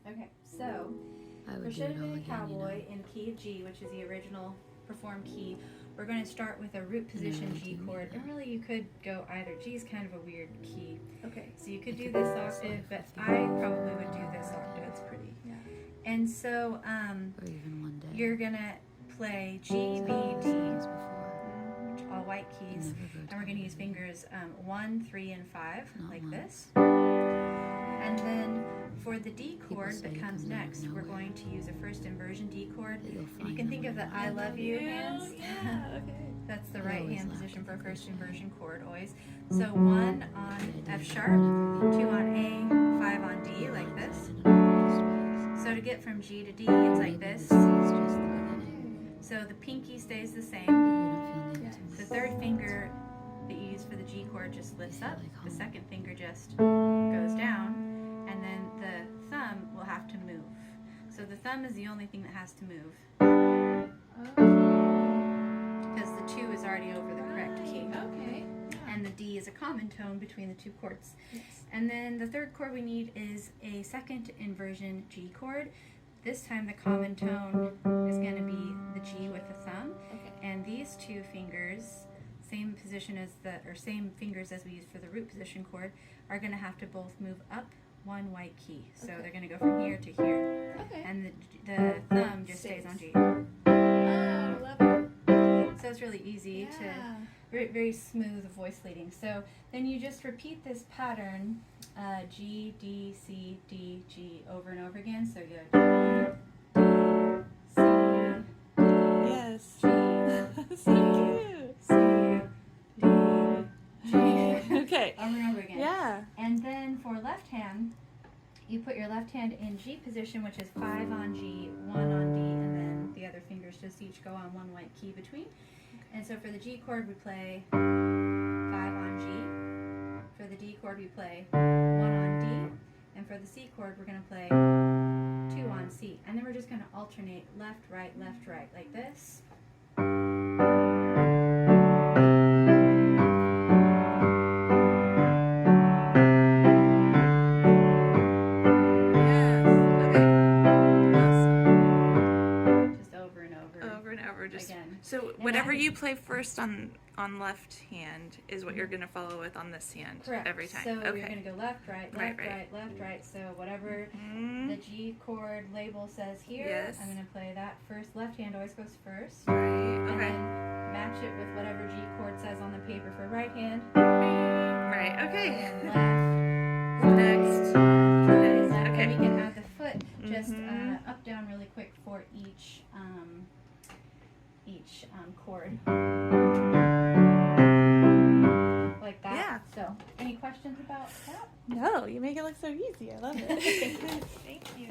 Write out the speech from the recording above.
Okay, so for Shoulda and Cowboy in key of G, which is the original performed key, we're going to start with a root position G chord. And really, you could go either. G is kind of a weird key. Okay. So you could do this octave, but I probably would do this octave. That's pretty. Yeah. And so you're going to play G, B, D, all white keys, and we're going to use fingers 1, 3, and 5, like this. And then for the D chord that comes next, we're going to use a first inversion D chord. And you can think of the I love you hands. Yeah, okay. That's the right hand position for a first inversion chord always. So 1 on F sharp, 2 on A, 5 on D, like this. So to get from G to D, it's like this. So the pinky stays the same. The third finger that you use for the G chord just lifts up. The second finger just goes down. And then the thumb will have to move. So the thumb is the only thing that has to move. Because the 2 is already over the correct key. Okay. And the D is a common tone between the two chords. Yes. And then the third chord we need is a second inversion G chord. This time the common tone is going to be the G with the thumb. Okay. And these two fingers, same position as same fingers as we use for the root position chord, are going to have to both move up one white key. So they're going to go from here to here. Okay. And the thumb just stays on G. Oh, I love it. So it's really easy to, Yeah. very smooth voice leading. So then you just repeat this pattern, G, D, C, D, G, over and over again. So you go D, C, D, Yes. G, So cute. C, D, G. Okay. Over and over again. Yeah. And then for left hand, you put your left hand in G position, which is 5 on G, 1 on D, and then the other fingers just each go on one white key between. And so for the G chord, we play 5 on G. For the D chord, we play 1 on D. And for the C chord, we're going to play 2 on C. And then we're just going to alternate left, right, like this. So whatever you play first on left hand is what you're going to follow with on this hand. Correct. Every time. So Okay. you're going to go left, right, left, right, left, right. So whatever the G chord label says here, Yes. I'm going to play that first. Left hand always goes first. Right. And Okay. then match it with whatever G chord says on the paper for right hand. Right. Okay. And left, Next. left. Okay. And we can add the foot just up, down really quick for each chord. Like that. Yeah. So, any questions about that? No, you make it look so easy. I love it. Thank you.